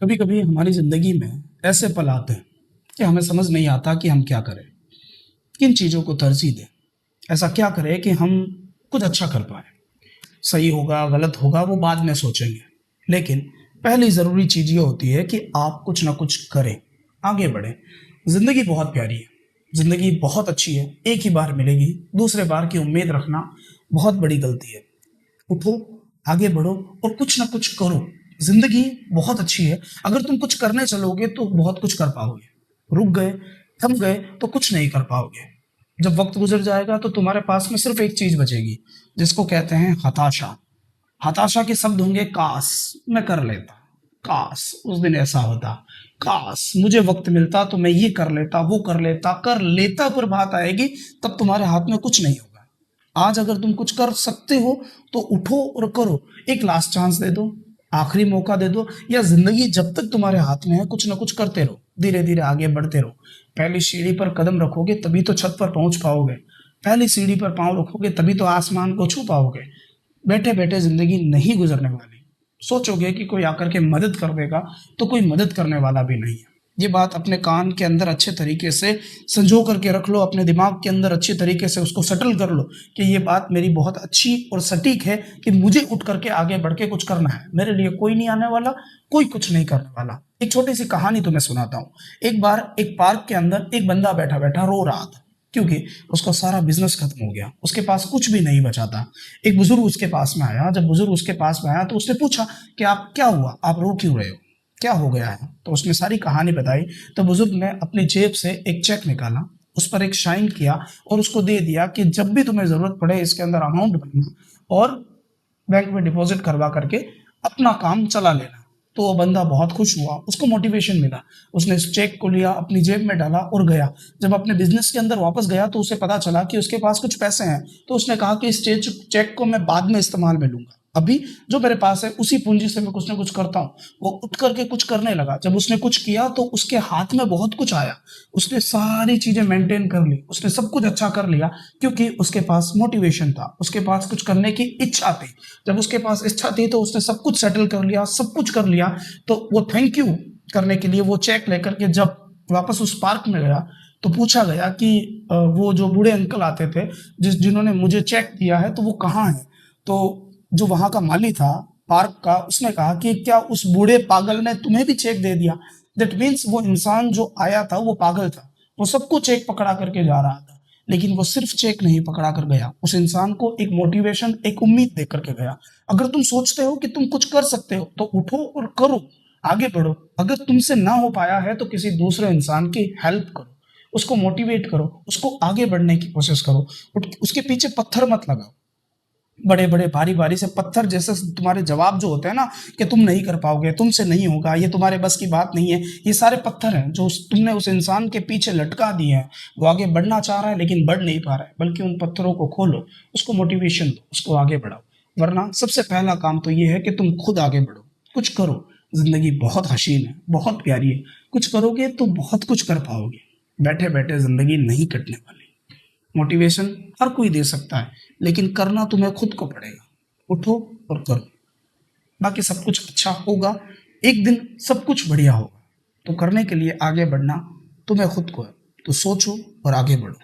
कभी कभी हमारी ज़िंदगी में ऐसे पल आते हैं कि हमें समझ नहीं आता कि हम क्या करें, किन चीज़ों को तरजीह दें। ऐसा क्या करें कि हम कुछ अच्छा कर पाएँ। सही होगा गलत होगा वो बाद में सोचेंगे, लेकिन पहली ज़रूरी चीज़ ये होती है कि आप कुछ ना कुछ करें, आगे बढ़ें। ज़िंदगी बहुत प्यारी है, ज़िंदगी बहुत अच्छी है, एक ही बार मिलेगी, दूसरे बार की उम्मीद रखना बहुत बड़ी गलती है। उठो, आगे बढ़ो और कुछ ना कुछ करो। ज़िंदगी बहुत अच्छी है, अगर तुम कुछ करने चलोगे तो बहुत कुछ कर पाओगे। रुक गए, थम गए तो कुछ नहीं कर पाओगे। जब वक्त गुजर जाएगा तो तुम्हारे पास में सिर्फ एक चीज़ बचेगी, जिसको कहते हैं हताशा। हताशा के शब्द होंगे काश मैं कर लेता, काश उस दिन ऐसा होता, काश मुझे वक्त मिलता तो मैं ये कर लेता, वो कर लेता पर बात आएगी तब तुम्हारे हाथ में कुछ नहीं होगा। आज अगर तुम कुछ कर सकते हो तो उठो और करो। एक लास्ट चांस दे दो, आखिरी मौका दे दो, या जिंदगी जब तक तुम्हारे हाथ में है कुछ ना कुछ करते रहो, धीरे धीरे आगे बढ़ते रहो। पहली सीढ़ी पर कदम रखोगे तभी तो छत पर पहुंच पाओगे, पहली सीढ़ी पर पांव रखोगे तभी तो आसमान को छू पाओगे। बैठे बैठे जिंदगी नहीं गुजरने वाली। सोचोगे कि कोई आकर के मदद कर देगा, तो कोई मदद करने वाला भी नहीं है। ये बात अपने कान के अंदर अच्छे तरीके से संजो करके रख लो, अपने दिमाग के अंदर अच्छे तरीके से उसको सेटल कर लो कि ये बात मेरी बहुत अच्छी और सटीक है कि मुझे उठ करके आगे बढ़ के कुछ करना है। मेरे लिए कोई नहीं आने वाला, कोई कुछ नहीं करने वाला। एक छोटी सी कहानी तुम्हें सुनाता हूँ। एक बार एक पार्क के अंदर एक बंदा बैठा बैठा रो रहा था, क्योंकि उसका सारा बिजनेस खत्म हो गया, उसके पास कुछ भी नहीं बचा था। एक बुजुर्ग उसके पास में आया। जब बुजुर्ग उसके पास में आया तो उसने पूछा कि आप क्या हुआ, आप रो क्यों रहे हो, क्या हो गया है। तो उसने सारी कहानी बताई। तो बुजुर्ग ने अपनी जेब से एक चेक निकाला, उस पर एक साइन किया और उसको दे दिया कि जब भी तुम्हें जरूरत पड़े इसके अंदर अमाउंट भरना और बैंक में डिपॉजिट करवा करके अपना काम चला लेना। तो वो बंदा बहुत खुश हुआ, उसको मोटिवेशन मिला। उसने इस चेक को लिया, अपनी जेब में डाला और गया। जब अपने बिजनेस के अंदर वापस गया तो उसे पता चला कि उसके पास कुछ पैसे हैं। तो उसने कहा कि इस चेक को मैं बाद में इस्तेमाल में लूंगा, अभी जो मेरे पास है उसी पूंजी से मैं कुछ ना कुछ करता हूँ। वो उठ करके कुछ करने लगा। जब उसने कुछ किया तो उसके हाथ में बहुत कुछ आया। उसने सारी चीजें मेंटेन कर ली, उसने सब कुछ अच्छा कर लिया, क्योंकि उसके पास मोटिवेशन था, उसके पास कुछ करने की इच्छा थी। जब उसके पास इच्छा थी तो उसने सब कुछ सेटल कर लिया, सब कुछ कर लिया। तो वो थैंक यू करने के लिए वो चेक लेकर के जब वापस उस पार्क में गया तो पूछा गया कि वो जो बूढ़े अंकल आते थे जिन्होंने मुझे चेक दिया है तो वो कहाँ है। तो जो वहां का माली था पार्क का, उसने कहा कि क्या उस बूढ़े पागल ने तुम्हें भी चेक दे दिया। दैट मीन्स वो इंसान जो आया था वो पागल था, वो सबको चेक पकड़ा करके जा रहा था, लेकिन वो सिर्फ चेक नहीं पकड़ा कर गया, उस इंसान को एक मोटिवेशन, एक उम्मीद दे करके गया। अगर तुम सोचते हो कि तुम कुछ कर सकते हो तो उठो और करो, आगे बढ़ो। अगर तुमसे ना हो पाया है तो किसी दूसरे इंसान की हेल्प करो, उसको मोटिवेट करो, उसको आगे बढ़ने की कोशिश करो। उसके पीछे पत्थर मत लगाओ, बड़े बड़े भारी भारी से पत्थर जैसे तुम्हारे जवाब जो होते हैं ना कि तुम नहीं कर पाओगे, तुमसे नहीं होगा, ये तुम्हारे बस की बात नहीं है, ये सारे पत्थर हैं जो तुमने उस इंसान के पीछे लटका दिए हैं। वो आगे बढ़ना चाह रहा है लेकिन बढ़ नहीं पा रहा है, बल्कि उन पत्थरों को खोलो, उसको मोटिवेशन दो, उसको आगे बढ़ाओ। वरना सबसे पहला काम तो ये है कि तुम खुद आगे बढ़ो, कुछ करो। जिंदगी बहुत हसीन है, बहुत प्यारी है, कुछ करोगे तो बहुत कुछ कर पाओगे। बैठे बैठे जिंदगी नहीं कटने वाली। मोटिवेशन हर कोई दे सकता है, लेकिन करना तुम्हें खुद को पड़ेगा। उठो और करो, बाकी सब कुछ अच्छा होगा। एक दिन सब कुछ बढ़िया होगा। तो करने के लिए आगे बढ़ना तुम्हें खुद को है, तो सोचो और आगे बढ़ो।